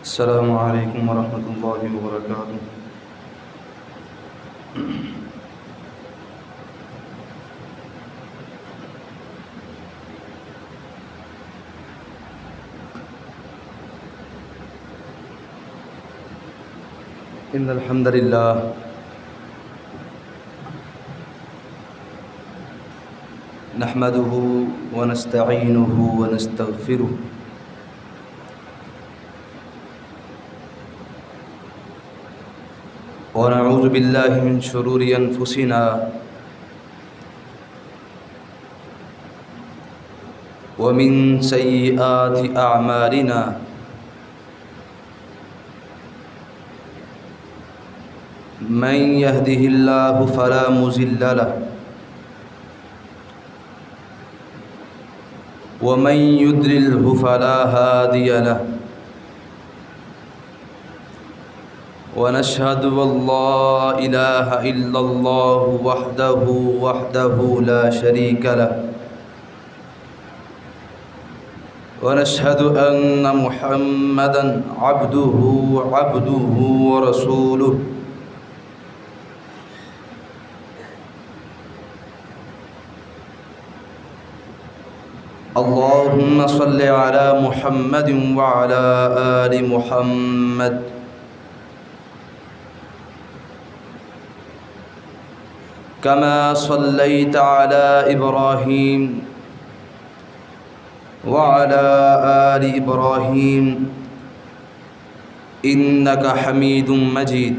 السلام علیکم ورحمۃ اللہ وبرکاتہ۔ ان الحمد للہ نحمده ونستعینه ونستغفره ونعوذ باللہ من شرور انفسنا ومن سیئات اعمالنا من يهده الله فلا مضل له ومن يضلله فلا هادي له ونشهد أن لا إله إلا الله وحده لا شريك له ونشهد أن محمدا عبده ورسوله اللهم صل على محمد وعلى آل محمد كما صليت على إبراهيم وعلى آل إبراهيم إنك حميد مجيد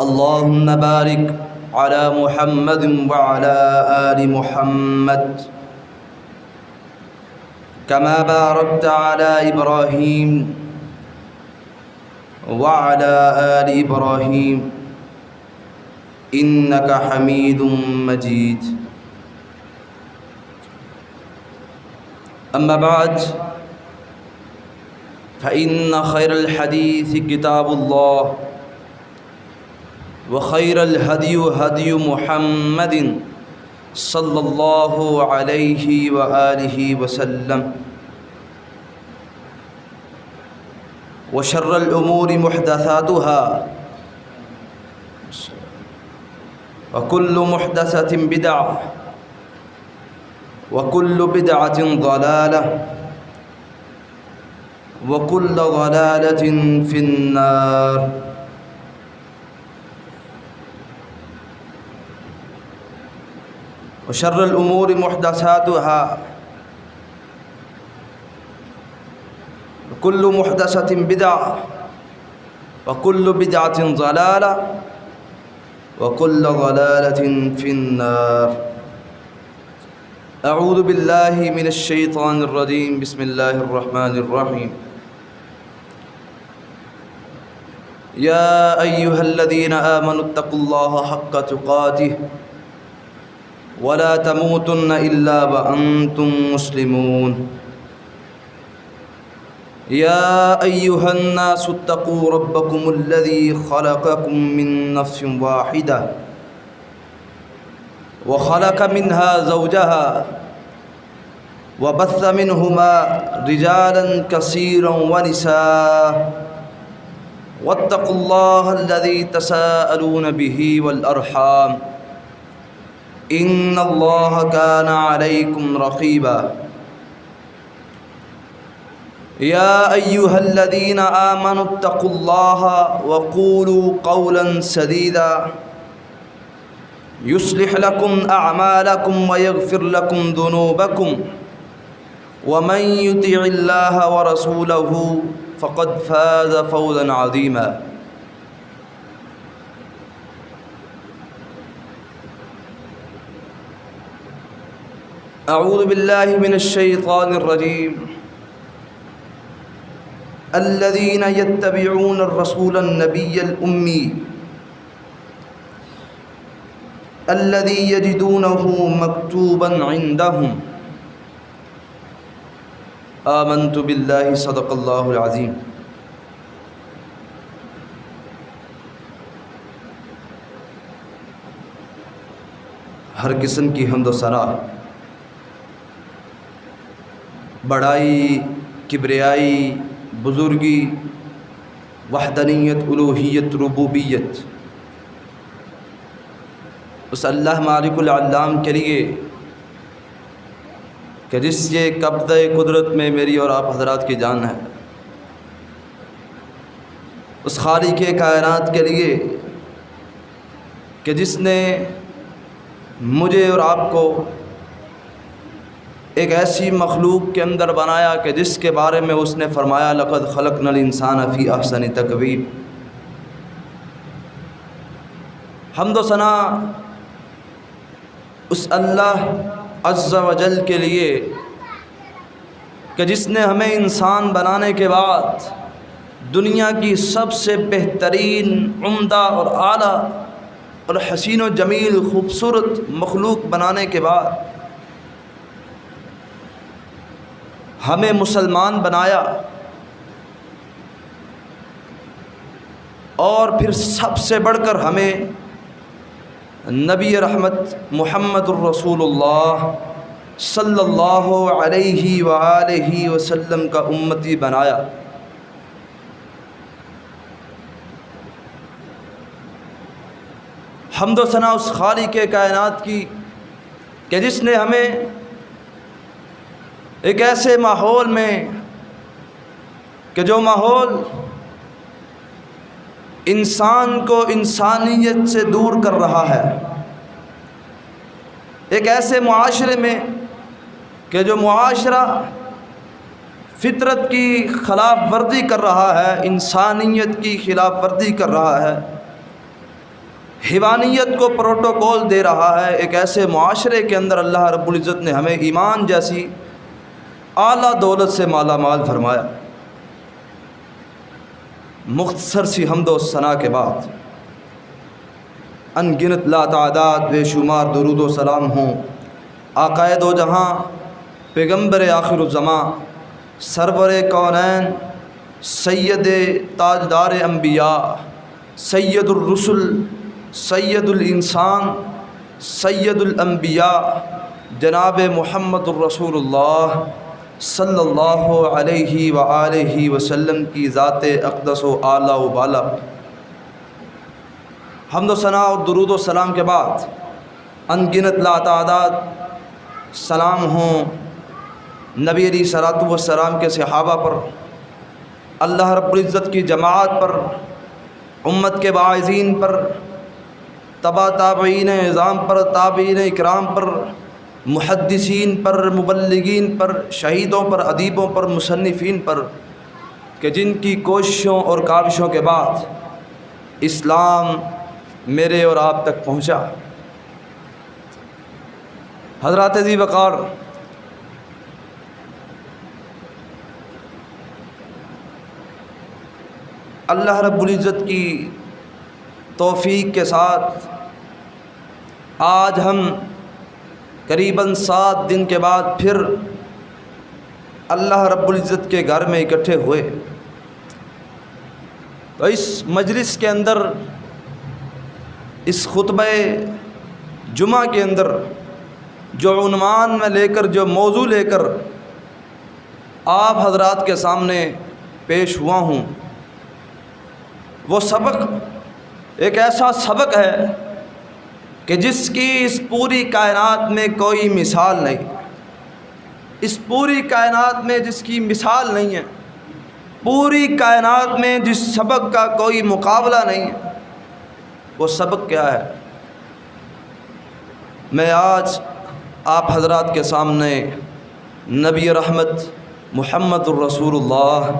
اللهم بارك على محمد وعلى آل محمد كما باركت على إبراهيم وعلى آل إبراهيم إنك حميد مجيد أما بعد فإن خير الحديث كتاب الله وخير الهدي هدي محمد صلى الله عليه وآله وسلم وشر الأمور محدثاتها وكل محدثة بدعة وكل بدعة ضلالة وكل ضلالة في النار۔ وشر الأمور محدثاتها وكل محدثة بدعة وكل بدعة ضلالة وكل ضلالة في النار۔ أعوذ بالله من الشيطان الرجيم، بسم الله الرحمن الرحيم۔ يا أيها الذين آمنوا اتقوا الله حق تقاته ولا تموتن إلا وأنتم مسلمون۔ يا أيها الناس اتقوا ربكم الذي خلقكم من نفس واحدة وخلق منها زوجها وبث منهما رجالا كثيرا ونساء واتقوا الله الذي تساءلون به والأرحام إن الله كان عليكم رقيبا۔ يا أيها الذين آمنوا اتقوا الله وقولوا قولا سديدا يصلح لكم أعمالكم ويغفر لكم ذنوبكم ومن يطع الله ورسوله فقد فاز فوزا عظيما۔ أعوذ بالله من الشيطان الرجيم۔ الذين يتبعون الرسول النبي الأمي الذي يجدونه مكتوبا عندهم آمنت بالله صدق الله العظيم۔ ہر قسم کی حمد و ثنا بڑائی، کبریائی، بزرگی، وحدانیت، الوہیت، ربوبیت اس اللہ مالک العلام کے لیے کہ جس یہ قبضہ قدرت میں میری اور آپ حضرات کی جان ہے، اس خالق کائنات کے لیے کہ جس نے مجھے اور آپ کو ایک ایسی مخلوق کے اندر بنایا کہ جس کے بارے میں اس نے فرمایا لقد خلقنا الانسان فی احسن تقویم۔ حمد و ثنا اس اللہ عز و جل کے لیے کہ جس نے ہمیں انسان بنانے کے بعد دنیا کی سب سے بہترین، عمدہ اور اعلیٰ اور حسین و جمیل خوبصورت مخلوق بنانے کے بعد ہمیں مسلمان بنایا، اور پھر سب سے بڑھ کر ہمیں نبی رحمت محمد الرسول اللہ صلی اللہ علیہ وآلہ وسلم کا امتی بنایا۔ حمد و ثنا اس خالق کائنات کی کہ جس نے ہمیں ایک ایسے ماحول میں کہ جو ماحول انسان کو انسانیت سے دور کر رہا ہے، ایک ایسے معاشرے میں کہ جو معاشرہ فطرت کی خلاف ورزی کر رہا ہے، انسانیت کی خلاف ورزی کر رہا ہے، حیوانیت کو پروٹوکول دے رہا ہے، ایک ایسے معاشرے کے اندر اللہ رب العزت نے ہمیں ایمان جیسی اعلیٰ دولت سے مالا مال فرمایا۔ مختصر سی حمد و ثنا کے بعد ان گنت لا تعداد بے شمار درود و سلام ہوں آقائے دو جہاں، پیغمبر آخر الزماں، سرور کونین، سید تاجدار انبیاء، سید الرسل، سید الانسان، سید الانبیاء، جناب محمد الرسول اللہ صلی اللہ علیہ وآلہ وسلم کی ذات اقدس و اعلیٰ و بالا۔ حمد و ثنا اور درود و سلام کے بعد ان گنت لا تعداد سلام ہوں نبی علیہ الصلوۃ والسلام کے صحابہ پر، اللہ رب العزت کی جماعت پر، امت کے واعظین پر، تبع تابعین اعظام پر، تابعین اکرام پر، محدثین پر، مبلغین پر، شہیدوں پر، ادیبوں پر، مصنفین پر کہ جن کی کوششوں اور کاوشوں کے بعد اسلام میرے اور آپ تک پہنچا۔ حضرات ذی وقار، اللہ رب العزت کی توفیق کے ساتھ آج ہم قریباً 7 دن کے بعد پھر اللہ رب العزت کے گھر میں اکٹھے ہوئے۔ تو اس مجلس کے اندر، اس خطبہ جمعہ کے اندر جو عنوان میں لے کر، جو موضوع لے کر آپ حضرات کے سامنے پیش ہوا ہوں، وہ سبق ایک ایسا سبق ہے کہ جس کی اس پوری کائنات میں کوئی مثال نہیں، اس پوری کائنات میں جس کی مثال نہیں ہے، پوری کائنات میں جس سبق کا کوئی مقابلہ نہیں ہے، وہ سبق کیا ہے؟ میں آج آپ حضرات کے سامنے نبی رحمت محمد الرسول اللہ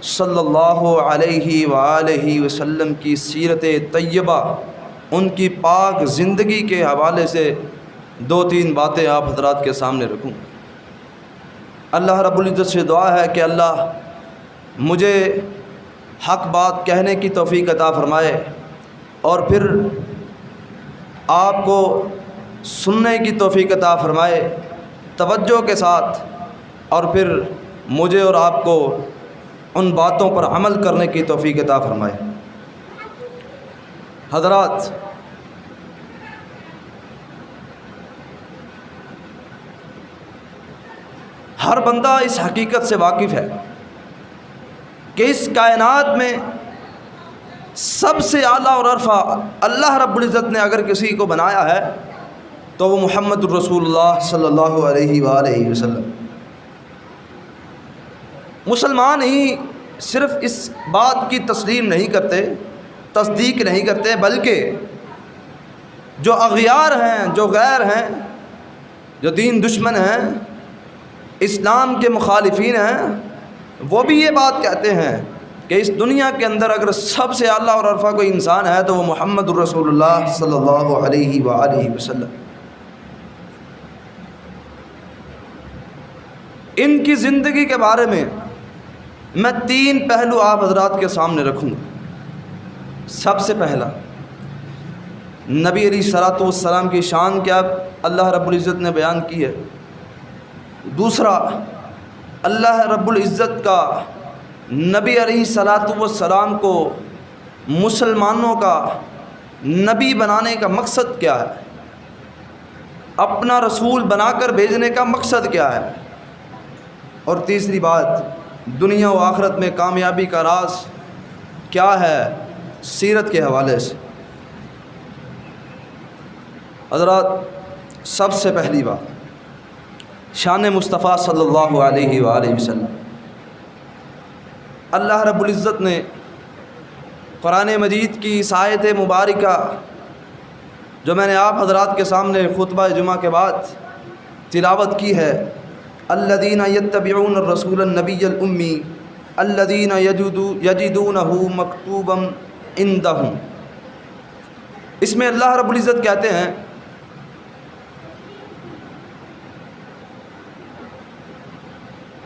صلی اللہ علیہ وآلہ وسلم کی سیرت طیبہ، ان کی پاک زندگی کے حوالے سے 2-3 باتیں آپ حضرات کے سامنے رکھوں۔ اللہ رب العزت سے دعا ہے کہ اللہ مجھے حق بات کہنے کی توفیق عطا فرمائے، اور پھر آپ کو سننے کی توفیق عطا فرمائے توجہ کے ساتھ، اور پھر مجھے اور آپ کو ان باتوں پر عمل کرنے کی توفیق عطا فرمائے۔ حضرات، ہر بندہ اس حقیقت سے واقف ہے کہ اس کائنات میں سب سے اعلیٰ اور عرفہ اللہ رب العزت نے اگر کسی کو بنایا ہے تو وہ محمد الرسول اللہ صلی اللہ علیہ وآلہ وسلم۔ مسلمان ہی صرف اس بات کی تسلیم نہیں کرتے، تصدیق نہیں کرتے، بلکہ جو اغیار ہیں، جو غیر ہیں، جو دین دشمن ہیں، اسلام کے مخالفین ہیں، وہ بھی یہ بات کہتے ہیں کہ اس دنیا کے اندر اگر سب سے اعلیٰ اور عرفہ کوئی انسان ہے تو وہ محمد الرسول اللہ صلی اللہ علیہ وآلہ وسلم۔ ان کی زندگی کے بارے میں 3 پہلو آپ حضرات کے سامنے رکھوں گا۔ سب سے پہلا، نبی علیہ الصلوۃ والسلام کی شان کیا اللہ رب العزت نے بیان کی ہے۔ دوسرا، اللہ رب العزت کا نبی علیہ الصلوۃ والسلام کو مسلمانوں کا نبی بنانے کا مقصد کیا ہے، اپنا رسول بنا کر بھیجنے کا مقصد کیا ہے۔ اور تیسری بات، دنیا و آخرت میں کامیابی کا راز کیا ہے سیرت کے حوالے سے۔ حضرات، سب سے پہلی بات، شان مصطفیٰ صلی اللہ علیہ وآلہ وسلم۔ اللہ رب العزت نے قرآن مجید کی اس آیت مبارکہ جو میں نے آپ حضرات کے سامنے خطبہ جمعہ کے بعد تلاوت کی ہے، الذین یتبعون الرسول النبی الامی الذین یجدونہ مکتوبا عندہم، اس میں اللہ رب العزت کہتے ہیں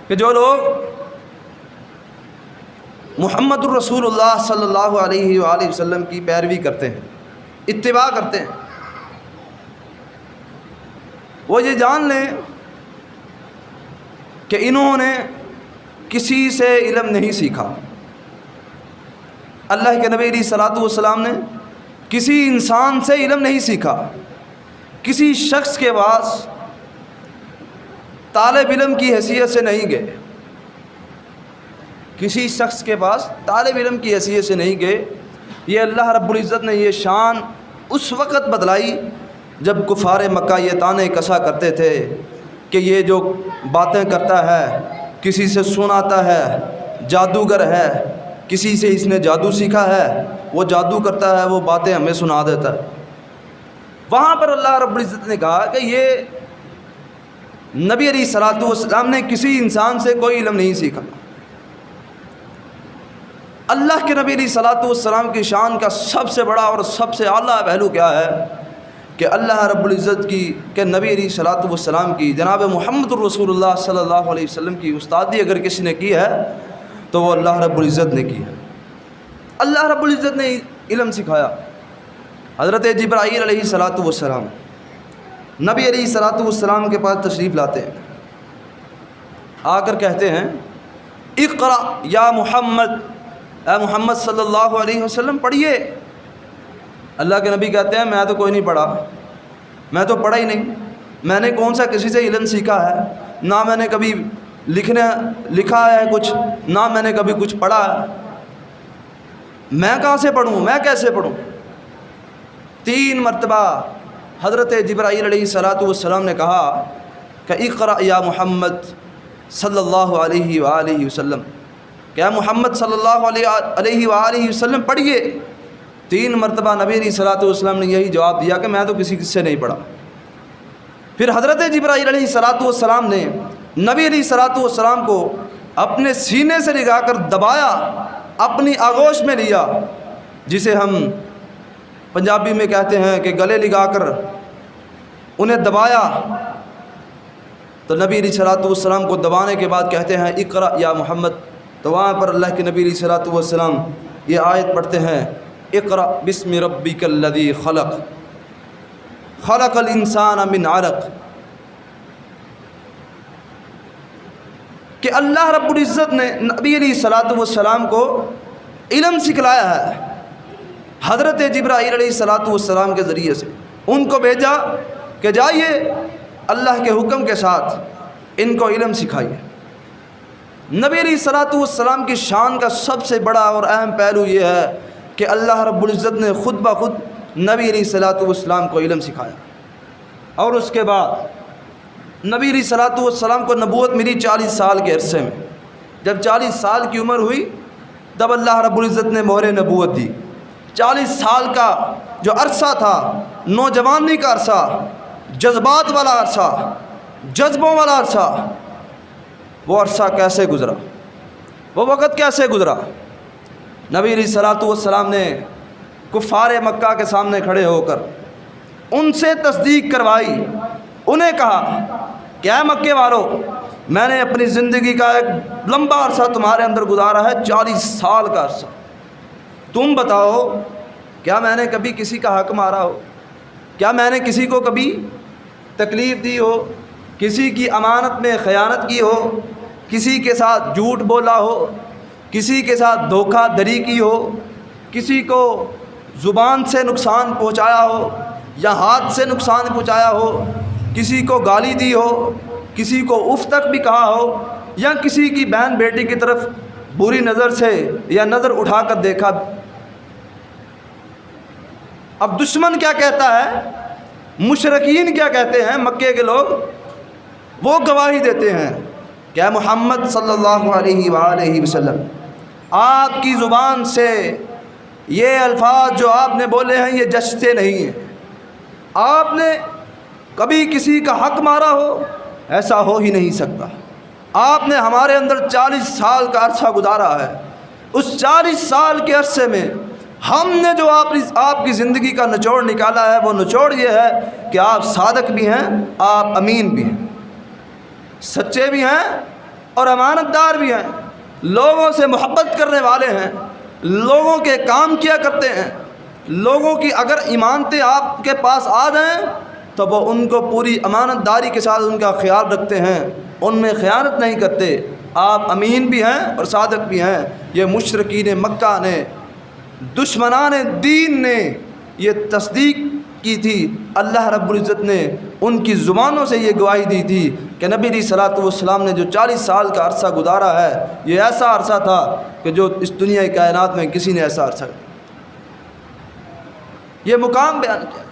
کہ جو لوگ محمد الرسول اللہ صلی اللہ علیہ وآلہ وسلم کی پیروی کرتے ہیں، اتباع کرتے ہیں، وہ یہ جان لیں کہ انہوں نے کسی سے علم نہیں سیکھا۔ اللہ کے نبی علیہ الصلوۃ والسلام نے کسی انسان سے علم نہیں سیکھا، کسی شخص کے پاس طالب علم کی حیثیت سے نہیں گئے، کسی شخص کے پاس طالب علم کی حیثیت سے نہیں گئے۔ یہ اللہ رب العزت نے یہ شان اس وقت بدلائی جب کفار مکہ یہ طعنے کسا کرتے تھے کہ یہ جو باتیں کرتا ہے کسی سے سناتا ہے، جادوگر ہے، کسی سے اس نے جادو سیکھا ہے، وہ جادو کرتا ہے، وہ باتیں ہمیں سنا دیتا ہے۔ وہاں پر اللہ رب العزت نے کہا کہ یہ نبی علیہ الصلوۃ والسلام نے کسی انسان سے کوئی علم نہیں سیکھا۔ اللہ کے نبی علیہ الصلوۃ والسلام کی شان کا سب سے بڑا اور سب سے اعلیٰ پہلو کیا ہے کہ اللہ رب العزت کی کہ نبی علیہ الصلوۃ والسلام کی جناب محمد الرسول اللہ صلی اللہ علیہ وسلم کی استادی اگر کسی نے کی ہے تو وہ اللہ رب العزت نے کی ہے۔ اللہ رب العزت نے علم سکھایا۔ حضرت جبرائیل علیہ الصلوۃ والسلام نبی علیہ الصلوۃ والسلام کے پاس تشریف لاتے ہیں، آ کر کہتے ہیں اقرأ یا محمد، اے محمد صلی اللہ علیہ وسلم پڑھیے۔ اللہ کے نبی کہتے ہیں میں تو کوئی نہیں پڑھا، میں تو پڑھا ہی نہیں، میں نے کون سا کسی سے علم سیکھا ہے، نہ میں نے کبھی لکھا ہے کچھ، نہ میں نے کبھی کچھ پڑھا ہے، میں کہاں سے پڑھوں، میں کیسے پڑھوں۔ 3 مرتبہ حضرت جبرائیل علیہ الصلوۃ والسلام نے کہا کہ اقرأ یا محمد صلی اللہ علیہ وآلہ وسلم، کہ محمد صلی اللہ علیہ وآلہ وسلم پڑھیے۔ 3 مرتبہ نبی علیہ الصلوۃ والسلام نے یہی جواب دیا کہ میں تو کسی سے نہیں پڑھا۔ پھر حضرت جبرائیل علیہ الصلوۃ والسلام نے نبی علیہ الصلوۃ والسلام کو اپنے سینے سے لگا کر دبایا، اپنی آغوش میں لیا، جسے ہم پنجابی میں کہتے ہیں کہ گلے لگا کر انہیں دبایا۔ تو نبی علیہ الصلوۃ والسلام کو دبانے کے بعد کہتے ہیں اقرأ یا محمد، تو وہاں پر اللہ کے نبی علیہ الصلوۃ والسلام یہ آیت پڑھتے ہیں اقرأ بسم ربک الذی خلق خلق الانسان من علق، کہ اللہ رب العزت نے نبی علیہ الصلوۃ والسلام کو علم سکھلایا ہے حضرت جبرائیل علیہ الصلوۃ والسلام کے ذریعے سے، ان کو بھیجا کہ جائیے اللہ کے حکم کے ساتھ ان کو علم سکھائیے۔ نبی علیہ الصلوۃ والسلام کی شان کا سب سے بڑا اور اہم پہلو یہ ہے کہ اللہ رب العزت نے خود بخود نبی علیہ الصلوۃ والسلام کو علم سکھایا، اور اس کے بعد نبی علیہ الصلوۃ والسلام کو نبوت ملی 40 سال کے عرصے میں۔ جب 40 سال کی عمر ہوئی تب اللہ رب العزت نے مہر نبوت دی۔ 40 سال کا جو عرصہ تھا، نوجوانی کا عرصہ، جذبات والا عرصہ، جذبوں والا عرصہ، وہ عرصہ کیسے گزرا، وہ وقت کیسے گزرا؟ نبی علیہ الصلوۃ والسلام نے کفار مکہ کے سامنے کھڑے ہو کر ان سے تصدیق کروائی، انہیں کہا کہ اے مکے والو، میں نے اپنی زندگی کا ایک لمبا عرصہ تمہارے اندر گزارا ہے، 40 سال کا عرصہ۔ تم بتاؤ، کیا میں نے کبھی کسی کا حق مارا ہو؟ کیا میں نے کسی کو کبھی تکلیف دی ہو؟ کسی کی امانت میں خیانت کی ہو؟ کسی کے ساتھ جھوٹ بولا ہو؟ کسی کے ساتھ دھوکہ دھڑی کی ہو؟ کسی کو زبان سے نقصان پہنچایا ہو یا ہاتھ سے نقصان پہنچایا ہو؟ کسی کو گالی دی ہو؟ کسی کو اف تک بھی کہا ہو؟ یا کسی کی بہن بیٹی کی طرف بری نظر سے یا نظر اٹھا کر دیکھا؟ اب دشمن کیا کہتا ہے، مشرکین کیا کہتے ہیں، مکے کے لوگ وہ گواہی دیتے ہیں کہ اے محمد صلی اللہ علیہ وآلہ وسلم، آپ کی زبان سے یہ الفاظ جو آپ نے بولے ہیں یہ جچتے نہیں ہیں۔ آپ نے کبھی کسی کا حق مارا ہو؟ ایسا ہو ہی نہیں سکتا۔ آپ نے ہمارے اندر 40 سال کا عرصہ گزارا ہے، اس 40 سال کے عرصے میں ہم نے جو آپ کی زندگی کا نچوڑ نکالا ہے، وہ نچوڑ یہ ہے کہ آپ صادق بھی ہیں، آپ امین بھی ہیں، سچے بھی ہیں اور امانت دار بھی ہیں، لوگوں سے محبت کرنے والے ہیں، لوگوں کے کام کیا کرتے ہیں، لوگوں کی اگر ایمانتیں آپ کے پاس آ جائیں تو وہ ان کو پوری امانت داری کے ساتھ ان کا خیال رکھتے ہیں، ان میں خیانت نہیں کرتے۔ آپ امین بھی ہیں اور صادق بھی ہیں۔ یہ مشرکین مکہ نے، دشمنان دین نے یہ تصدیق کی تھی۔ اللہ رب العزت نے ان کی زبانوں سے یہ گواہی دی تھی کہ نبی علیہ الصلوۃ والسلام نے جو 40 سال کا عرصہ گزارا ہے، یہ ایسا عرصہ تھا کہ جو اس دنیا کائنات میں کسی نے ایسا عرصہ یہ مقام بیان کیا۔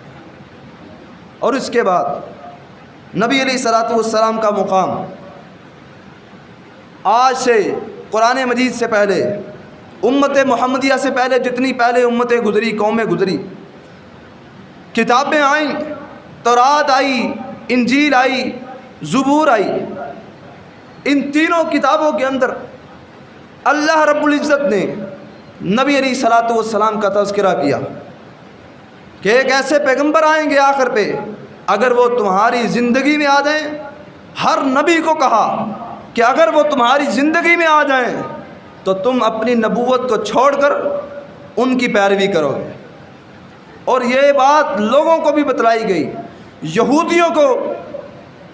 اور اس کے بعد نبی علیہ الصلوۃ والسلام کا مقام آج سے قرآن مجید سے پہلے، امت محمدیہ سے پہلے جتنی پہلے امتیں گزری، قومیں گزری، کتابیں آئیں، تورات آئی، انجیل آئی، زبور آئی، ان تینوں کتابوں کے اندر اللہ رب العزت نے نبی علیہ الصلوۃ والسلام کا تذکرہ کیا کہ ایک ایسے پیغمبر آئیں گے آخر پہ، اگر وہ تمہاری زندگی میں آ جائیں، ہر نبی کو کہا کہ اگر وہ تمہاری زندگی میں آ جائیں تو تم اپنی نبوت کو چھوڑ کر ان کی پیروی کرو گے۔ اور یہ بات لوگوں کو بھی بتلائی گئی۔ یہودیوں کو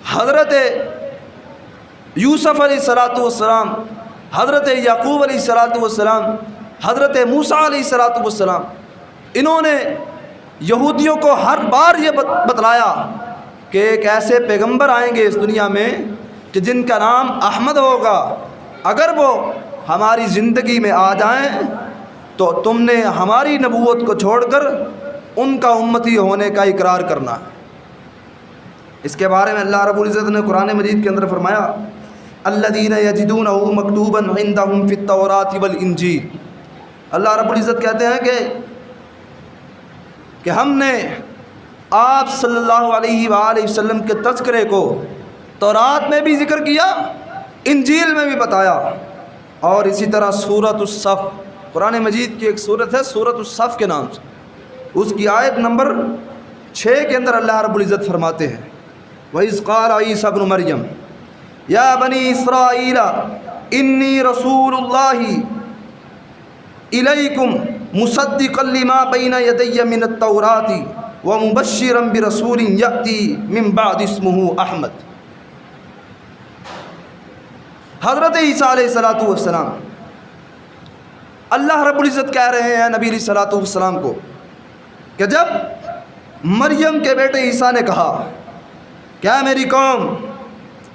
حضرت یوسف علیہ الصلوۃ والسلام، حضرت یعقوب علیہ الصلوۃ والسلام، حضرت موسیٰ علیہ الصلوۃ والسلام، انہوں نے یہودیوں کو ہر بار یہ بتلایا کہ ایک ایسے پیغمبر آئیں گے اس دنیا میں کہ جن کا نام احمد ہوگا، اگر وہ ہماری زندگی میں آ جائیں تو تم نے ہماری نبوت کو چھوڑ کر ان کا امتی ہونے کا اقرار کرنا۔ اس کے بارے میں اللہ رب العزت نے قرآن مجید کے اندر فرمایا، الذین یجدونہ مکتوبا عندہم فی التوراۃ والانجیل۔ اللہ رب العزت کہتے ہیں کہ ہم نے آپ صلی اللہ علیہ وآلہ وسلم کے تذکرے کو تورات میں بھی ذکر کیا، انجیل میں بھی بتایا، اور اسی طرح سورۃ الصف، قرآن مجید کی ایک سورت ہے سورۃ الصف کے نام سے، اس کی آیت نمبر 6 کے اندر اللہ رب العزت فرماتے ہیں، وَإِذْ قَالَ عِيسَى ابْنُ مَرْيَمَ يَا بَنِي إِسْرَائِيلَ إِنِّي رَسُولُ اللَّهِ إِلَيْكُمْ مُصَدِّقًا لِمَا بَيْنَ يَدَيَّ مِنَ التَّوْرَاةِ وَمُبَشِّرًا بِرَسُولٍ يَأْتِي مِن بَعْدِ اسْمُهُ أَحْمَدُ۔ حضرت عیسیٰ علیہ الصلوۃ والسلام، اللہ رب العزت کہہ رہے ہیں نبی علیہ الصلوۃ والسلام کو کہ جب مریم کے بیٹے عیسیٰ نے کہا کہ اے میری قوم،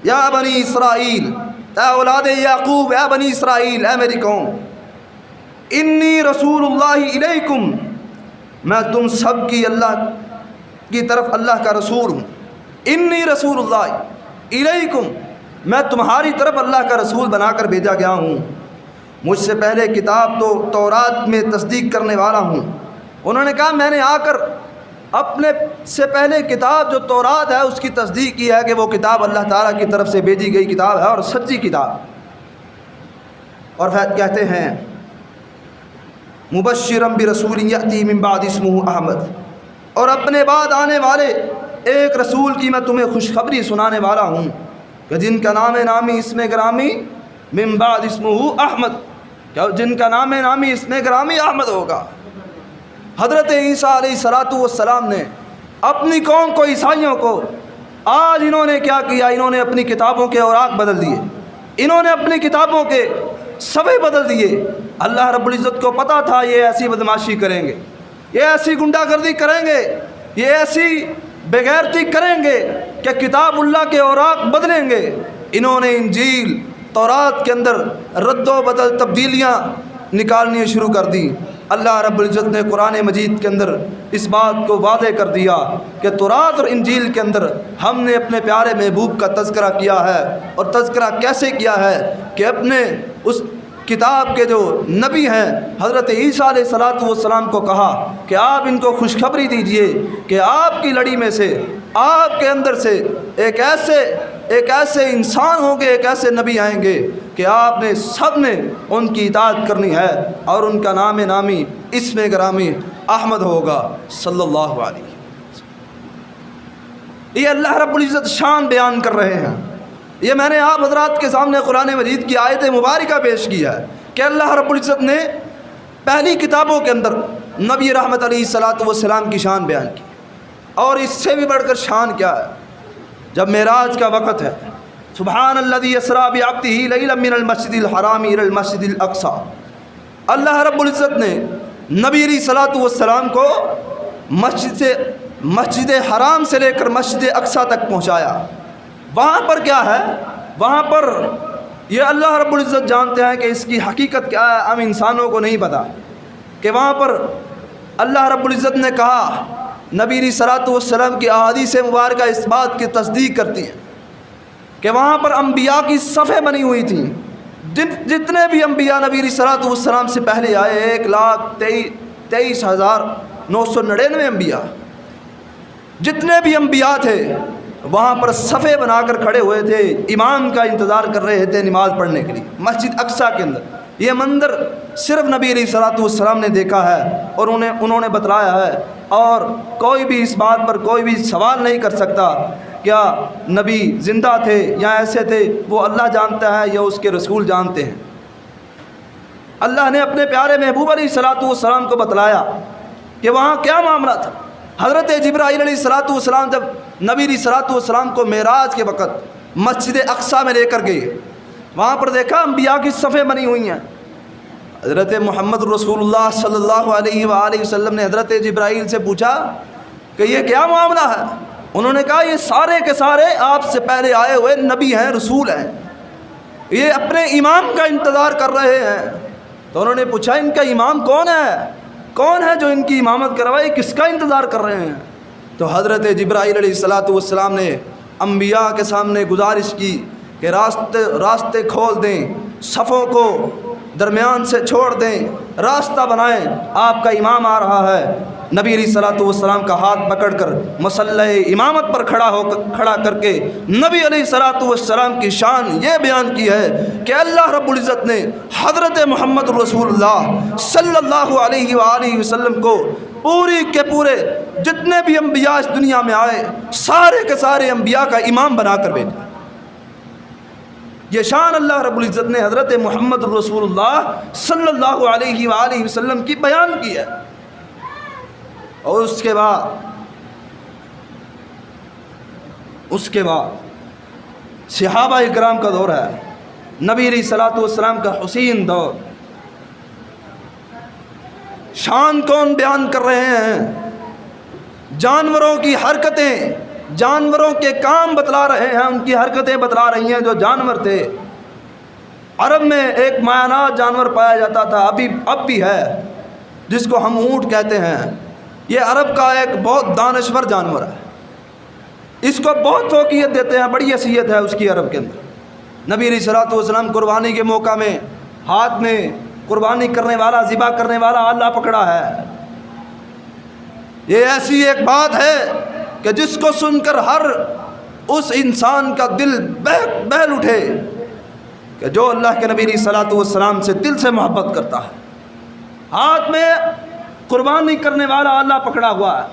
یا بنی اسرائیل، اے اولاد یعقوب، اے بنی اسرائیل، اے میری قوم، انی رسول اللہ الیکم، میں تم سب کی اللہ کی طرف اللہ کا رسول ہوں۔ انی رسول اللہ الیکم، میں تمہاری طرف اللہ کا رسول بنا کر بھیجا گیا ہوں۔ مجھ سے پہلے کتاب تو تورات میں تصدیق کرنے والا ہوں۔ انہوں نے کہا میں نے آ کر اپنے سے پہلے کتاب جو تورات ہے اس کی تصدیق کی ہے کہ وہ کتاب اللہ تعالیٰ کی طرف سے بھیجی گئی کتاب ہے اور سچی کتاب۔ اور پھر کہتے ہیں مبشرا برسول یأتی من بعد اسمہ احمد، اور اپنے بعد آنے والے ایک رسول کی میں تمہیں خوشخبری سنانے والا ہوں کہ جن کا نام نامی اسم گرامی من بعد اسمہ احمد، کہ جن کا نام نامی اسم گرامی احمد ہوگا۔ حضرت عیسیٰ علیہ السلام نے اپنی قوم کو، عیسائیوں کو، آج انہوں نے کیا کیا؟ انہوں نے اپنی کتابوں کے اوراق بدل دیے، انہوں نے اپنی کتابوں کے صفحے بدل دیے۔ اللہ رب العزت کو پتہ تھا یہ ایسی بدماشی کریں گے، یہ ایسی گنڈا گردی کریں گے، یہ ایسی بغیرتی کریں گے کہ کتاب اللہ کے اوراق بدلیں گے۔ انہوں نے انجیل تورات کے اندر رد و بدل تبدیلیاں نکالنی شروع کر دی۔ اللہ رب العزت نے قرآن مجید کے اندر اس بات کو واضح کر دیا کہ تورات اور انجیل کے اندر ہم نے اپنے پیارے محبوب کا تذکرہ کیا ہے، اور تذکرہ کیسے کیا ہے کہ اپنے اس کتاب کے جو نبی ہیں حضرت عیسیٰ علیہ السلام کو کہا کہ آپ ان کو خوشخبری دیجئے کہ آپ کی لڑی میں سے، آپ کے اندر سے ایک ایسے انسان ہوں گے، ایک ایسے نبی آئیں گے کہ آپ نے سب نے ان کی اطاعت کرنی ہے، اور ان کا نام نامی اسم گرامی احمد ہوگا صلی اللہ علیہ وسلم۔ یہ اللہ رب العزت شان بیان کر رہے ہیں۔ یہ میں نے آپ حضرات کے سامنے قرآن مجید کی آیت مبارکہ پیش کی ہے کہ اللہ رب العزت نے پہلی کتابوں کے اندر نبی رحمت علیہ السلام کی شان بیان کی، اور اس سے بھی بڑھ کر شان کیا ہے؟ جب معراج کا وقت ہے، سبحان الذی اسریٰ بعبدہ لیلا من المسجد الحرام الی المسجد الاقصی، اللہ رب العزت نے نبی علیہ السلام کو مسجد حرام سے لے کر مسجد اقصی تک پہنچایا۔ وہاں پر کیا ہے؟ وہاں پر یہ اللہ رب العزت جانتے ہیں کہ اس کی حقیقت کیا ہے، ہم انسانوں کو نہیں پتہ، کہ وہاں پر اللہ رب العزت نے کہا، نبی علیہ السلام کی احادیث مبارکہ اس بات کی تصدیق کرتی ہیں کہ وہاں پر انبیاء کی صفیں بنی ہوئی تھیں۔ جتنے بھی انبیاء نبی علیہ السلام سے پہلے آئے، 1,23,999 انبیاء، جتنے بھی انبیاء تھے وہاں پر صفے بنا کر کھڑے ہوئے تھے، امام کا انتظار کر رہے تھے نماز پڑھنے کے لیے مسجد اقصیٰ کے اندر۔ یہ منظر صرف نبی علیہ السلام نے دیکھا ہے اور انہوں نے بتلایا ہے، اور کوئی بھی اس بات پر کوئی بھی سوال نہیں کر سکتا کیا نبی زندہ تھے یا ایسے تھے، وہ اللہ جانتا ہے یا اس کے رسول جانتے ہیں۔ اللہ نے اپنے پیارے محبوب علیہ السلام کو بتلایا کہ وہاں کیا معاملہ تھا۔ حضرت جبرائیل علیہ السلام جب نبی علیہ السلام کو معراج کے وقت مسجد اقصیٰ میں لے کر گئے، وہاں پر دیکھا انبیاء کی صفیں بنی ہوئی ہیں۔ حضرت محمد رسول اللہ صلی اللہ علیہ وآلہ وسلم نے حضرت جبرائیل سے پوچھا کہ یہ کیا معاملہ ہے؟ انہوں نے کہا یہ سارے کے سارے آپ سے پہلے آئے ہوئے نبی ہیں، رسول ہیں، یہ اپنے امام کا انتظار کر رہے ہیں۔ تو انہوں نے پوچھا ان کا امام کون ہے جو ان کی امامت کروائے، کس کا انتظار کر رہے ہیں؟ تو حضرت جبرائیل علیہ السلام نے انبیاء کے سامنے گزارش کی کہ راستے کھول دیں، صفوں کو درمیان سے چھوڑ دیں، راستہ بنائیں، آپ کا امام آ رہا ہے۔ نبی علیہ السلام کا ہاتھ پکڑ کر مصلی امامت پر کھڑا کر کے نبی علیہ السلام کی شان یہ بیان کی ہے کہ اللہ رب العزت نے حضرت محمد رسول اللہ صلی اللہ علیہ وآلہ وسلم کو پوری کے پورے جتنے بھی انبیاء اس دنیا میں آئے سارے کے سارے انبیاء کا امام بنا کر بھیجا۔ یہ شان اللہ رب العزت نے حضرت محمد رسول اللہ صلی اللہ علیہ وآلہ وسلم کی بیان کی ہے۔ اور اس کے بعد صحابہ اکرام کا دور ہے، نبی علیہ السلام کا حسین دور۔ شان کون بیان کر رہے ہیں؟ جانوروں کی حرکتیں جانوروں کے کام بتلا رہے ہیں، ان کی حرکتیں بتلا رہی ہیں جو جانور تھے۔ عرب میں ایک مایانات جانور پایا جاتا تھا، اب بھی ہے، جس کو ہم اونٹ کہتے ہیں۔ یہ عرب کا ایک بہت دانشور جانور ہے، اس کو بہت فوقیت دیتے ہیں، بڑی حیثیت ہے اس کی عرب کے اندر۔ نبی علیہ الصلوۃ والسلام قربانی کے موقع میں ہاتھ میں قربانی کرنے والا، ذبح کرنے والا آلہ پکڑا ہے۔ یہ ایسی ایک بات ہے کہ جس کو سن کر ہر اس انسان کا دل بہل اٹھے کہ جو اللہ کے نبی علیہ الصلوۃ والسلام سے دل سے محبت کرتا ہے۔ ہاتھ میں قربانی کرنے والا آلہ پکڑا ہوا ہے۔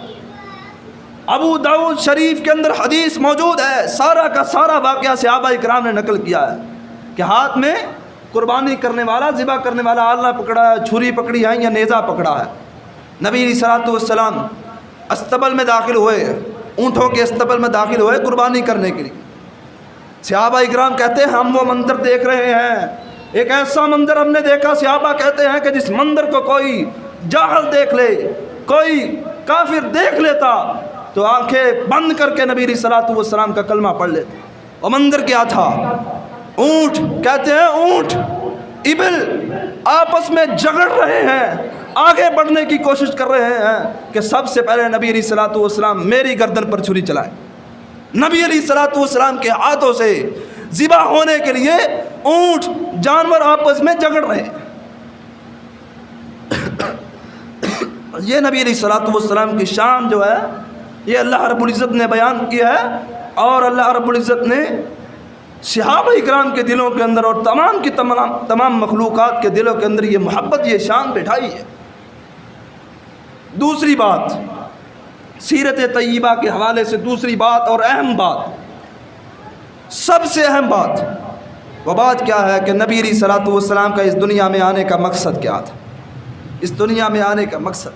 ابو داؤد شریف کے اندر حدیث موجود ہے، سارا کا سارا واقعہ صحابہ کرام نے نقل کیا ہے کہ ہاتھ میں قربانی کرنے والا، ذبح کرنے والا آلہ پکڑا ہے، چھری پکڑی ہے یا نیزہ پکڑا ہے۔ نبی علیہ الصلوۃ والسلام استبل میں داخل ہوئے، اونٹوں کے استبل میں داخل ہوئے قربانی کرنے کے لیے۔ صحابہ اکرام کہتے ہیں ہم وہ منظر دیکھ رہے ہیں، ایک ایسا منظر ہم نے دیکھا، صحابہ کہتے ہیں کہ جس منظر کو کوئی جاہل دیکھ لے، کوئی کافر دیکھ لیتا تو آنکھیں بند کر کے نبی علیہ الصلوۃ والسلام کا کلمہ پڑھ لیتے۔ وہ منظر کیا تھا؟ اونٹ، کہتے ہیں اونٹ ابل آپس میں جھگڑ رہے ہیں، آگے بڑھنے کی کوشش کر رہے ہیں کہ سب سے پہلے نبی علیہ الصلوۃ والسلام میری گردن پر چھری چلائیں۔ نبی علیہ الصلوۃ والسلام کے ہاتھوں سے ذبح ہونے کے لیے اونٹ جانور آپس میں جھگڑ رہے ہیں۔ یہ نبی علیہ الصلوۃ والسلام کی شان جو ہے یہ اللہ رب العزت نے بیان کیا ہے، اور اللہ رب العزت نے صحابہ اکرام کے دلوں کے اندر اور تمام مخلوقات کے دلوں کے اندر یہ محبت، یہ شان بٹھائی ہے۔ دوسری بات، سیرت طیبہ کے حوالے سے دوسری بات اور اہم بات، سب سے اہم بات، وہ بات کیا ہے کہ نبی علیہ الصلوۃ والسلام کا اس دنیا میں آنے کا مقصد کیا تھا؟ اس دنیا میں آنے کا مقصد،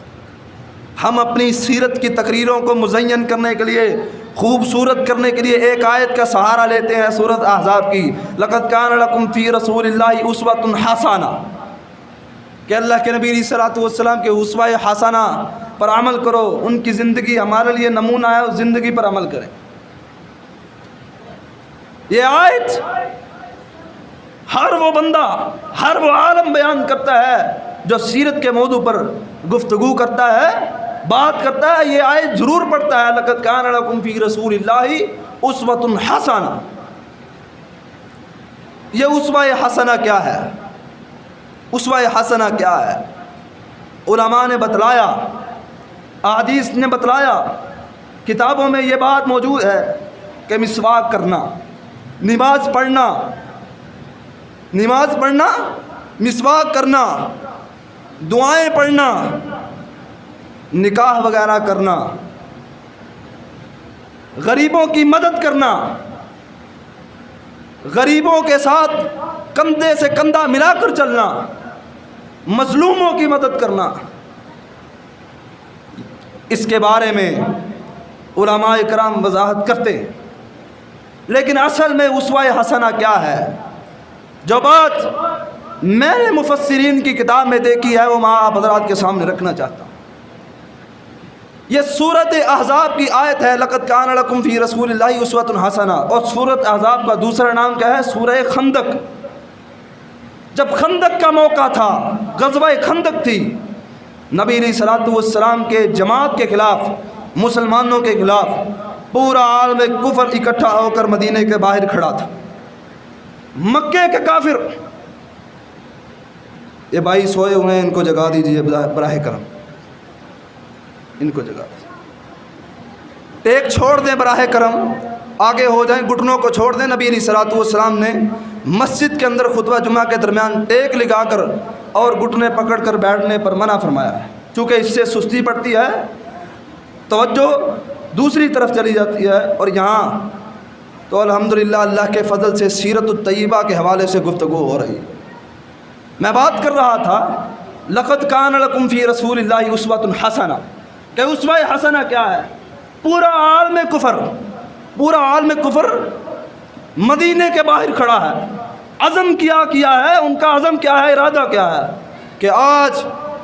ہم اپنی سیرت کی تقریروں کو مزین کرنے کے لیے، خوبصورت کرنے کے لیے ایک آیت کا سہارا لیتے ہیں، سورۃ احزاب کی، لقد کان لکم فی رسول اللہ اسوۃ حسنہ، کہ اللہ کے نبی علیہ الصلوۃ والسلام کے اسوہ حسنہ پر عمل کرو، ان کی زندگی ہمارے لیے نمونہ ہے، اس زندگی پر عمل کریں۔ یہ آیت ہر وہ بندہ، ہر وہ عالم بیان کرتا ہے جو سیرت کے موضوع پر گفتگو کرتا ہے، بات کرتا ہے، یہ آیت ضرور پڑھتا ہے، لقد کان لکم فی رسول اللہ اسوۃ حسنہ۔ یہ اسوہ حسنہ کیا ہے؟ اسوہ حسنہ کیا ہے؟ علماء نے بتلایا، احادیث نے بتلایا، کتابوں میں یہ بات موجود ہے کہ مسواک کرنا، نماز پڑھنا، مسواک کرنا، دعائیں پڑھنا، نکاح وغیرہ کرنا، غریبوں کی مدد کرنا، غریبوں کے ساتھ کندھے سے کندھا ملا کر چلنا، مظلوموں کی مدد کرنا، اس کے بارے میں علماء کرام وضاحت کرتے ہیں۔ لیکن اصل میں اسوہ حسنہ کیا ہے؟ جو بات میں نے مفسرین کی کتاب میں دیکھی ہے وہ میں آپ حضرات کے سامنے رکھنا چاہتا ہوں۔ یہ سورۃ احزاب کی آیت ہے، لقد کان لکم فی رسول اللہ اسوۃ حسنہ، اور سورۃ احزاب کا دوسرا نام کیا ہے؟ سورہ خندق۔ جب خندق کا موقع تھا، غزوہ خندق تھی، نبی علیہ الصلوۃ والسلام کے جماعت کے خلاف، مسلمانوں کے خلاف پورا عالم کفر اکٹھا ہو کر مدینے کے باہر کھڑا تھا۔ مکے کے کافر، یہ بھائی سوئے ہوئے ہیں، ان کو جگا دیجیے براہ کرم، ان کو جگا دیجیے، ایک چھوڑ دیں براہ کرم، آگے ہو جائیں، گھٹنوں کو چھوڑ دیں۔ نبی علیہ الصلوۃ والسلام نے مسجد کے اندر خطبہ جمعہ کے درمیان ٹیک لگا کر اور گھٹنے پکڑ کر بیٹھنے پر منع فرمایا ہے، چونکہ اس سے سستی پڑتی ہے، توجہ دوسری طرف چلی جاتی ہے۔ اور یہاں تو الحمدللہ اللہ کے فضل سے سیرت الطیبہ کے حوالے سے گفتگو ہو رہی ہے۔ میں بات کر رہا تھا لقد کان لکم فی رسول اللہ اسوۃ حسنہ، کہ اسوہ حسنہ کیا ہے؟ پورا عالم کفر مدینے کے باہر کھڑا ہے، عزم کیا ہے، ان کا عزم کیا ہے، ارادہ کیا ہے کہ آج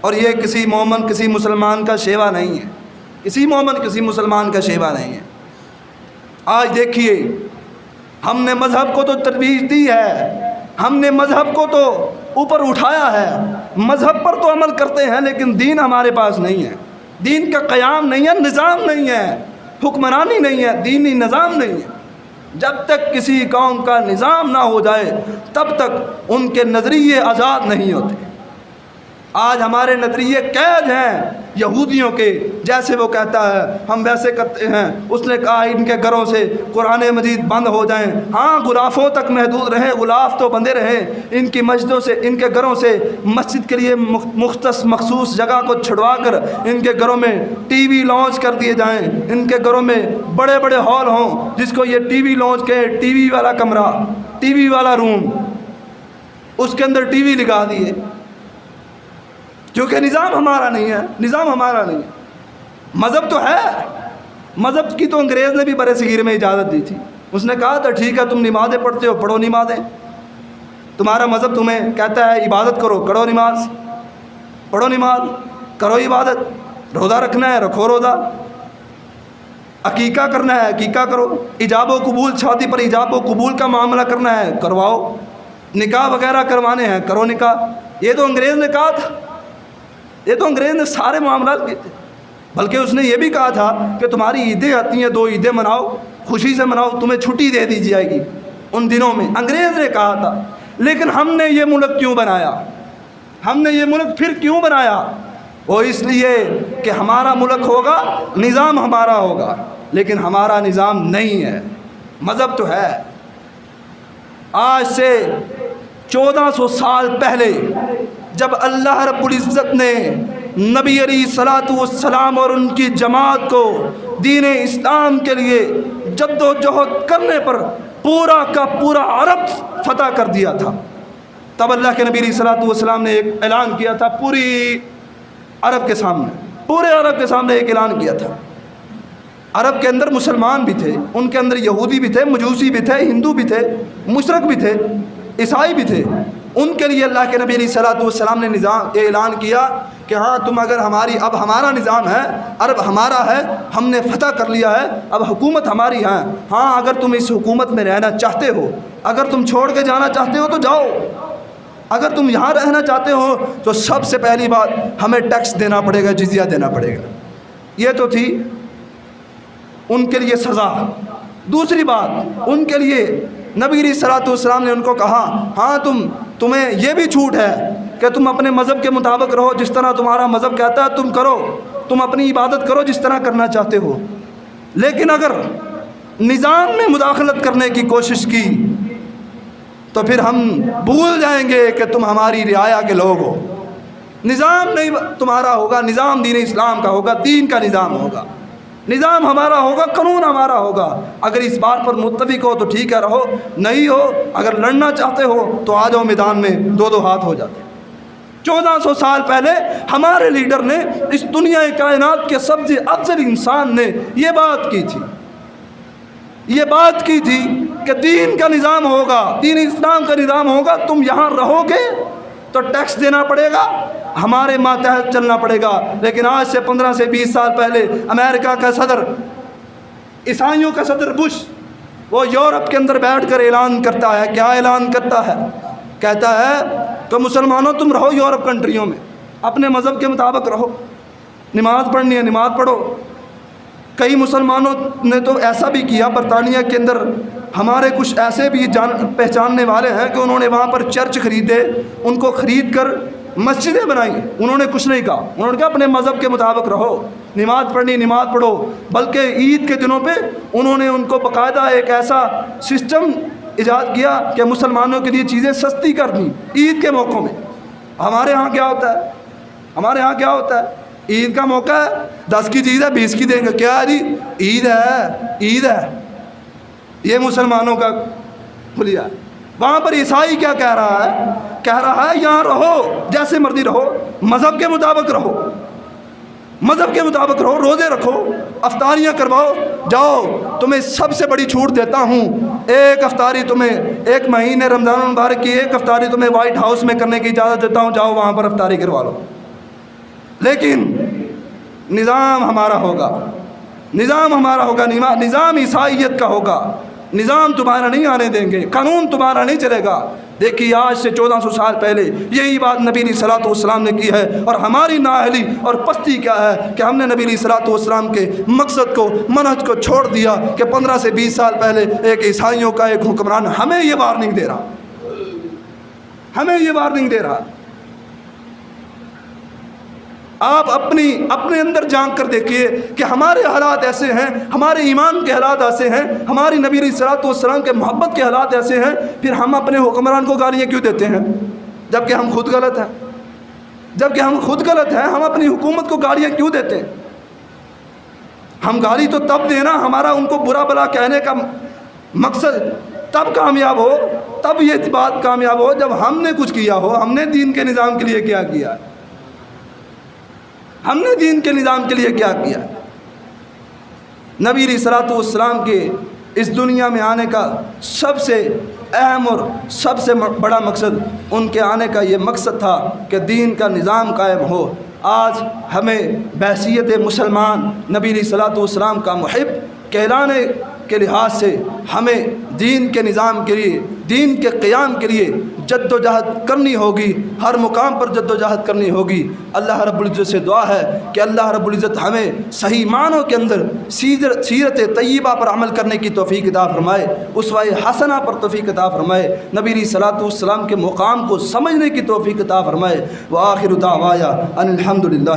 اور یہ کسی مومن کسی مسلمان کا شیوا نہیں ہے، کسی مومن کسی مسلمان کا شیوا نہیں ہے۔ آج دیکھیے ہم نے مذہب کو تو ترویج دی ہے، ہم نے مذہب کو تو اوپر اٹھایا ہے، مذہب پر تو عمل کرتے ہیں، لیکن دین ہمارے پاس نہیں ہے، دین کا قیام نہیں ہے، نظام نہیں ہے، حکمرانی نہیں ہے، دینی نظام نہیں ہے۔ جب تک کسی قوم کا نظام نہ ہو جائے تب تک ان کے نظریے آزاد نہیں ہوتے۔ آج ہمارے نظریے قید ہیں یہودیوں کے، جیسے وہ کہتا ہے ہم ویسے کرتے ہیں۔ اس نے کہا ان کے گھروں سے قرآن مجید بند ہو جائیں، ہاں غلافوں تک محدود رہیں، غلاف تو بندے رہیں، ان کی مسجدوں سے، ان کے گھروں سے مسجد کے لیے مخصوص جگہ کو چھڑوا کر ان کے گھروں میں ٹی وی لانچ کر دیے جائیں، ان کے گھروں میں بڑے بڑے ہال ہوں جس کو یہ ٹی وی لانچ کے ٹی وی والا کمرہ، ٹی وی والا روم، اس کے اندر ٹی وی لگا دیے، کیونکہ نظام ہمارا نہیں ہے، نظام ہمارا نہیں ہے۔ مذہب تو ہے، مذہب کی تو انگریز نے بھی برے صغیر میں اجازت دی تھی، اس نے کہا تھا ٹھیک ہے تم نمازیں پڑھتے ہو، پڑھو نمازیں، تمہارا مذہب تمہیں کہتا ہے عبادت کرو، کرو نماز، پڑھو نماز، کرو عبادت، روزہ رکھنا ہے رکھو روزہ، عقیقہ کرنا ہے عقیقہ کرو، ایجاب و قبول، شادی پر ایجاب و قبول کا معاملہ کرنا ہے کرواؤ، نکاح وغیرہ کروانے ہیں کرو نکاح۔ یہ تو انگریز نے کہا تھا، یہ تو انگریز نے سارے معاملات کیے تھے، بلکہ اس نے یہ بھی کہا تھا کہ تمہاری عیدیں آتی ہیں، 2 عیدیں مناؤ، خوشی سے مناؤ، تمہیں چھٹی دے دی جائے گی ان دنوں میں، انگریز نے کہا تھا۔ لیکن ہم نے یہ ملک کیوں بنایا؟ ہم نے یہ ملک پھر کیوں بنایا؟ وہ اس لیے کہ ہمارا ملک ہوگا، نظام ہمارا ہوگا، لیکن ہمارا نظام نہیں ہے، مذہب تو ہے۔ آج سے 1400 سال پہلے جب اللہ رب العزت نے نبی علیہ الصلوۃ والسلام اور ان کی جماعت کو دین اسلام کے لیے جد و جہد کرنے پر پورا کا پورا عرب فتح کر دیا تھا، تب اللہ کے نبی علیہ الصلوۃ والسلام نے ایک اعلان کیا تھا، پوری عرب کے سامنے، پورے عرب کے سامنے ایک اعلان کیا تھا۔ عرب کے اندر مسلمان بھی تھے، ان کے اندر یہودی بھی تھے، مجوسی بھی تھے، ہندو بھی تھے، مشرک بھی تھے، عیسائی بھی تھے، ان کے لیے اللہ کے نبی علیہ الصلوۃ والسلام نے اعلان کیا کہ ہاں تم اگر اب ہمارا نظام ہے، عرب ہمارا ہے، ہم نے فتح کر لیا ہے، اب حکومت ہماری ہے، ہاں اگر تم اس حکومت میں رہنا چاہتے ہو، اگر تم چھوڑ کے جانا چاہتے ہو تو جاؤ، اگر تم یہاں رہنا چاہتے ہو تو سب سے پہلی بات ہمیں ٹیکس دینا پڑے گا، جزیہ دینا پڑے گا۔ یہ تو تھی ان کے لیے سزا۔ دوسری بات، ان کے لیے نبی علیہ الصلوۃ والسلام نے ان کو کہا ہاں تمہیں یہ بھی چھوٹ ہے کہ تم اپنے مذہب کے مطابق رہو، جس طرح تمہارا مذہب کہتا ہے تم کرو، تم اپنی عبادت کرو جس طرح کرنا چاہتے ہو، لیکن اگر نظام میں مداخلت کرنے کی کوشش کی تو پھر ہم بھول جائیں گے کہ تم ہماری رعایا کے لوگ ہو۔ نظام نہیں تمہارا ہوگا، نظام دین اسلام کا ہوگا، دین کا نظام ہوگا، نظام ہمارا ہوگا، قانون ہمارا ہوگا۔ اگر اس بات پر متفق ہو تو ٹھیک ہے رہو، نہیں ہو اگر لڑنا چاہتے ہو تو آ جاؤ میدان میں، 2 ہاتھ ہو جاتے۔ 1400 سال پہلے ہمارے لیڈر نے، اس دنیا کائنات کے سب سے افضل انسان نے یہ بات کی تھی، یہ بات کی تھی کہ دین کا نظام ہوگا، دین اسلام کا نظام ہوگا، تم یہاں رہو گے تو ٹیکس دینا پڑے گا، ہمارے ماتحت چلنا پڑے گا۔ لیکن آج سے 15 سے 20 سال پہلے امریکہ کا صدر، عیسائیوں کا صدر بش، وہ یورپ کے اندر بیٹھ کر اعلان کرتا ہے، کیا اعلان کرتا ہے؟ کہتا ہے کہ مسلمانوں تم رہو یورپ کنٹریوں میں، اپنے مذہب کے مطابق رہو، نماز پڑھنی ہے نماز پڑھو۔ کئی مسلمانوں نے تو ایسا بھی کیا، برطانیہ کے اندر ہمارے کچھ ایسے بھی پہچاننے والے ہیں کہ انہوں نے وہاں پر چرچ خریدے، ان کو خرید کر مسجدیں بنائی، انہوں نے کچھ نہیں کہا، انہوں نے کہا اپنے مذہب کے مطابق رہو، نماز پڑھنی نماز پڑھو۔ بلکہ عید کے دنوں پہ انہوں نے ان کو باقاعدہ ایک ایسا سسٹم ایجاد کیا کہ مسلمانوں کے لیے چیزیں سستی کر دیں عید کے موقعوں میں۔ ہمارے ہاں کیا ہوتا ہے؟ ہمارے ہاں کیا ہوتا ہے؟ عید کا موقع ہے، 10 کی چیز ہے 20 کی دیں گے، کیا ہے جی عید ہے، عید ہے، یہ مسلمانوں کا حلیہ ہے۔ وہاں پر عیسائی کیا کہہ رہا ہے؟ کہہ رہا ہے یہاں رہو جیسے مرضی رہو، مذہب کے مطابق رہو، مذہب کے مطابق رہو، روزے رکھو، افطاریاں کرواؤ، جاؤ تمہیں سب سے بڑی چھوٹ دیتا ہوں، ایک افطاری تمہیں ایک مہینے رمضان المبارک کی ایک افطاری تمہیں وائٹ ہاؤس میں کرنے کی اجازت دیتا ہوں، جاؤ وہاں پر افطاری کروا لو۔ لیکن نظام ہمارا ہوگا، نظام ہمارا ہوگا، نظام عیسائیت کا ہوگا، نظام تمہارا نہیں آنے دیں گے، قانون تمہارا نہیں چلے گا۔ دیکھیے آج سے 1400 سال پہلے یہی بات نبی علیہ الصلوۃ والسلام نے کی ہے، اور ہماری نااہلی اور پستی کیا ہے کہ ہم نے نبی علیہ الصلوۃ والسلام کے مقصد کو، منہج کو چھوڑ دیا کہ 15 سے 20 سال پہلے ایک عیسائیوں کا ایک حکمران ہمیں یہ وارننگ دے رہا، ہمیں یہ وارننگ دے رہا۔ آپ اپنے اندر جھانک کر دیکھیے کہ ہمارے حالات ایسے ہیں، ہمارے ایمان کے حالات ایسے ہیں، ہماری نبی علیہ الصلوۃ والسلام کے محبت کے حالات ایسے ہیں، پھر ہم اپنے حکمران کو گالیاں کیوں دیتے ہیں جبکہ ہم خود غلط ہیں؟ جبکہ ہم خود غلط ہیں، ہم اپنی حکومت کو گالیاں کیوں دیتے ہیں؟ ہم گالی تو تب دینا، ہمارا ان کو برا بلا کہنے کا مقصد تب کامیاب ہو، تب یہ بات کامیاب ہو جب ہم نے کچھ کیا ہو، ہم نے دین کے نظام کے لیے کیا کیا، ہم نے دین کے نظام کے لیے کیا کیا۔ نبی علیہ الصلوۃ والسلام کے اس دنیا میں آنے کا سب سے اہم اور سب سے بڑا مقصد ان کے آنے کا یہ مقصد تھا کہ دین کا نظام قائم ہو۔ آج ہمیں بحیثیت مسلمان نبی علیہ الصلوۃ والسلام کا محب کہلانے کے لحاظ سے ہمیں دین کے نظام کے لیے، دین کے قیام کے لیے جد و جہد کرنی ہوگی، ہر مقام پر جد و جہد کرنی ہوگی۔ اللہ رب العزت سے دعا ہے کہ اللہ رب العزت ہمیں صحیح معنوں کے اندر سیرت طیبہ پر عمل کرنے کی توفیق عطا فرمائے، اسوہ حسنہ پر توفیق عطا فرمائے، نبی علیہ الصلوۃ والسلام کے مقام کو سمجھنے کی توفیق عطا فرمائے۔ وآخر دعوایا ان الحمد للہ۔